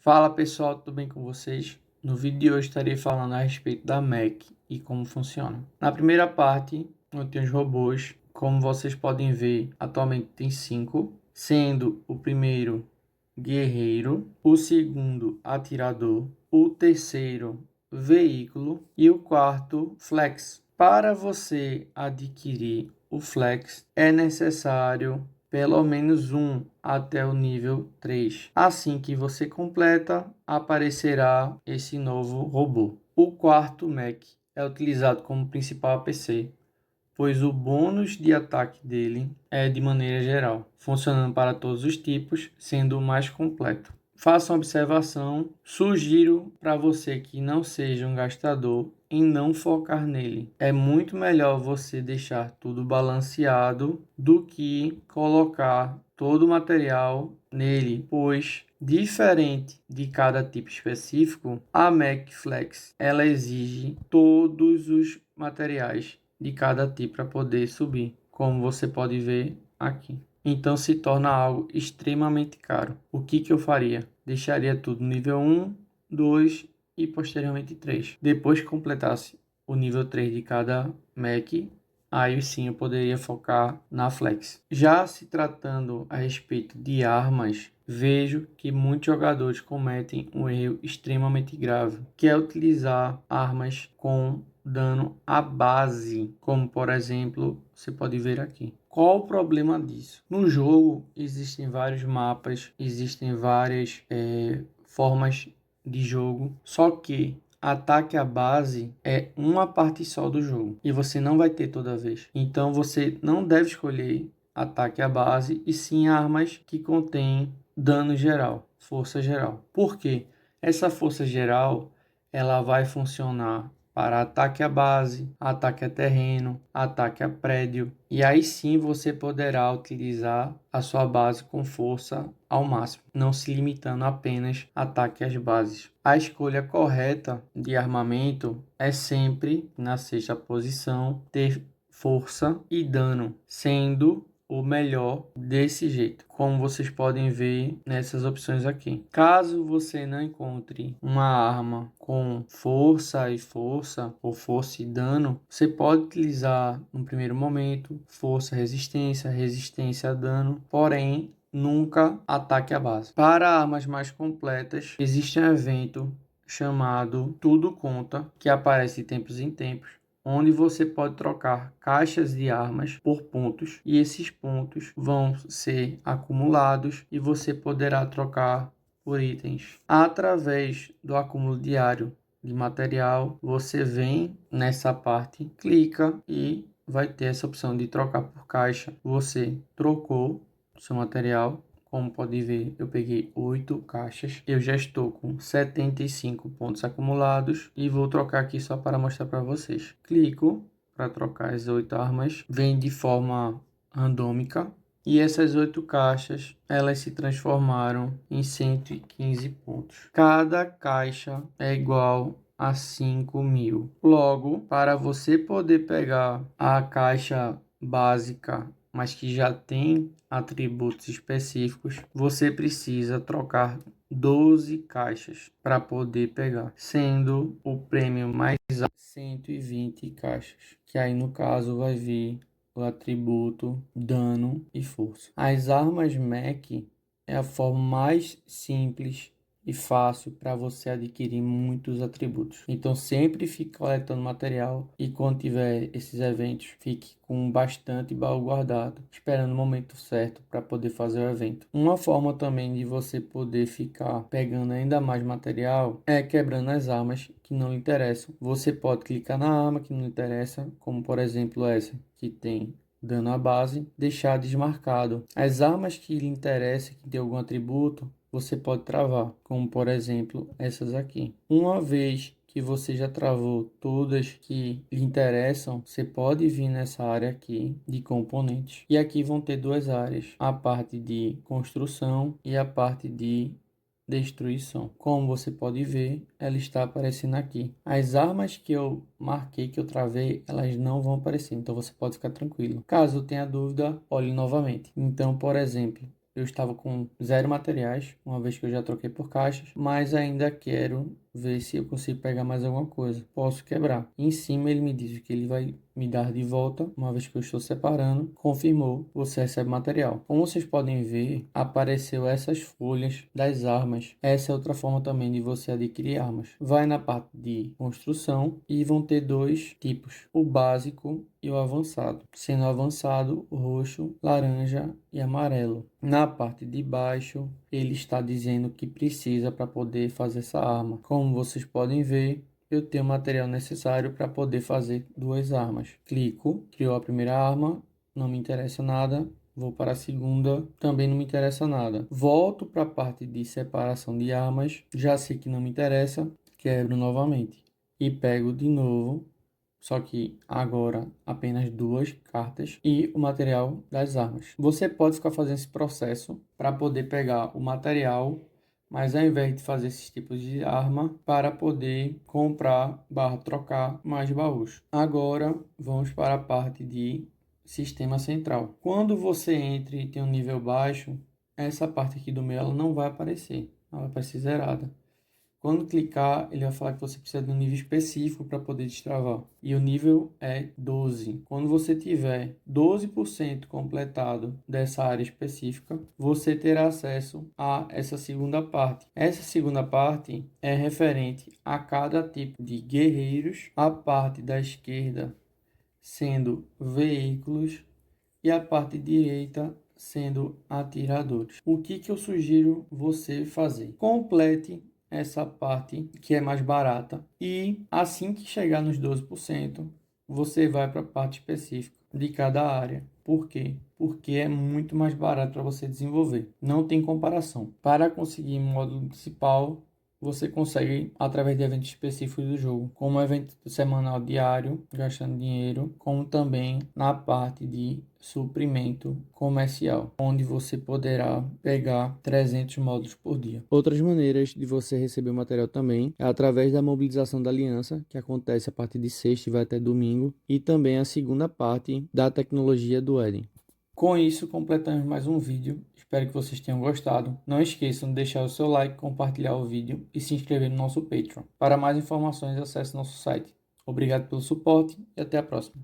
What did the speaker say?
Fala pessoal, tudo bem com vocês? No vídeo de hoje estarei falando a respeito da Mech e como funciona. Na primeira parte, eu tenho os robôs. Como vocês podem ver, atualmente tem 5, sendo o primeiro guerreiro, o segundo atirador, o terceiro veículo e o quarto flex. Para você adquirir o flex, é necessário pelo menos um até o nível 3. Assim que você completa, aparecerá esse novo robô. O quarto mech é utilizado como principal APC, pois o bônus de ataque dele é de maneira geral, funcionando para todos os tipos, sendo o mais completo. Faça uma observação, sugiro para você que não seja um gastador em não focar nele. É muito melhor você deixar tudo balanceado do que colocar todo o material nele, pois diferente de cada tipo específico, a Mech Flex ela exige todos os materiais de cada tipo para poder subir, como você pode ver aqui. Então se torna algo extremamente caro. O que eu faria? Deixaria tudo nível 1, 2 e posteriormente 3. Depois que completasse o nível 3 de cada Mech, aí sim eu poderia focar na Flex. Já se tratando a respeito de armas, vejo que muitos jogadores cometem um erro extremamente grave, que é utilizar armas com dano à base, como por exemplo, você pode ver aqui. Qual o problema disso? No jogo existem vários mapas, existem várias formas de jogo, só que ataque à base é uma parte só do jogo e você não vai ter toda vez. Então você não deve escolher ataque à base e sim armas que contêm dano geral, força geral. Por quê? Essa força geral ela vai funcionar para ataque à base, ataque a terreno, ataque a prédio. E aí sim você poderá utilizar a sua base com força ao máximo, não se limitando apenas a ataque às bases. A escolha correta de armamento é sempre, na sexta posição, ter força e dano, sendo o melhor desse jeito, como vocês podem ver nessas opções aqui. Caso você não encontre uma arma com força ou força e dano, você pode utilizar no primeiro momento força, resistência a dano, porém nunca ataque à base. Para armas mais completas, existe um evento chamado Tudo Conta, que aparece de tempos em tempos, onde você pode trocar caixas de armas por pontos e esses pontos vão ser acumulados e você poderá trocar por itens. Através do acúmulo diário de material, você vem nessa parte, clica e vai ter essa opção de trocar por caixa. Você trocou seu material. Como pode ver, eu peguei 8 caixas. Eu já estou com 75 pontos acumulados e vou trocar aqui só para mostrar para vocês. Clico para trocar as 8 armas. Vem de forma randômica. E essas 8 caixas, elas se transformaram em 115 pontos. Cada caixa é igual a 5.000. Logo, para você poder pegar a caixa básica, mas que já tem atributos específicos, você precisa trocar 12 caixas para poder pegar, sendo o prêmio mais alto 120 caixas, que aí no caso vai vir o atributo dano e força. As armas mech é a forma mais simples e fácil para você adquirir muitos atributos. Então sempre fique coletando material e quando tiver esses eventos, fique com bastante baú guardado, esperando o momento certo para poder fazer o evento. Uma forma também de você poder ficar pegando ainda mais material é quebrando as armas que não lhe interessam. Você pode clicar na arma que não interessa, como por exemplo essa que tem dano à base, deixar desmarcado. As armas que lhe interessam, que tem algum atributo, você pode travar, como por exemplo essas aqui. Uma vez que você já travou todas que lhe interessam, você pode vir nessa área aqui de componentes. E aqui vão ter duas áreas, a parte de construção e a parte de destruição. Como você pode ver, ela está aparecendo aqui. As armas que eu marquei, que eu travei, elas não vão aparecer, então você pode ficar tranquilo. Caso tenha dúvida, olhe novamente. Então, por exemplo, eu estava com 0 materiais, uma vez que eu já troquei por caixas, mas ainda quero ver se eu consigo pegar mais alguma coisa. Posso quebrar. Em cima ele me diz que ele vai me dar de volta, uma vez que eu estou separando. Confirmou, você recebe material. Como vocês podem ver, apareceu essas folhas das armas. Essa é outra forma também de você adquirir armas. Vai na parte de construção e vão ter dois tipos, o básico e o avançado, sendo o avançado roxo, laranja e amarelo. Na parte de baixo, ele está dizendo que precisa para poder fazer essa arma. Como vocês podem ver, eu tenho o material necessário para poder fazer 2 armas. Clico, criou a primeira arma, não me interessa nada. Vou para a segunda, também não me interessa nada. Volto para a parte de separação de armas, já sei que não me interessa, quebro novamente e pego de novo. Só que agora apenas 2 cartas e o material das armas. Você pode ficar fazendo esse processo para poder pegar o material, mas ao invés de fazer esses tipos de arma, para poder comprar / trocar mais baús. Agora vamos para a parte de sistema central. Quando você entra e tem um nível baixo, essa parte aqui do meio ela não vai aparecer, ela vai aparecer zerada. Quando clicar, ele vai falar que você precisa de um nível específico para poder destravar. E o nível é 12. Quando você tiver 12% completado dessa área específica, você terá acesso a essa segunda parte. Essa segunda parte é referente a cada tipo de guerreiros, a parte da esquerda sendo veículos e a parte direita sendo atiradores. O que eu sugiro você fazer? Complete essa parte que é mais barata e assim que chegar nos 12%, você vai para a parte específica de cada área. Por quê? Porque é muito mais barato para você desenvolver. Não tem comparação. Para conseguir módulo principal, você consegue através de eventos específicos do jogo, como evento semanal diário, gastando dinheiro, como também na parte de suprimento comercial, onde você poderá pegar 300 módulos por dia. Outras maneiras de você receber o material também é através da mobilização da aliança, que acontece a partir de sexta e vai até domingo, e também a segunda parte da tecnologia do Eden. Com isso, completamos mais um vídeo. Espero que vocês tenham gostado. Não esqueçam de deixar o seu like, compartilhar o vídeo e se inscrever no nosso Patreon. Para mais informações, acesse nosso site. Obrigado pelo suporte e até a próxima.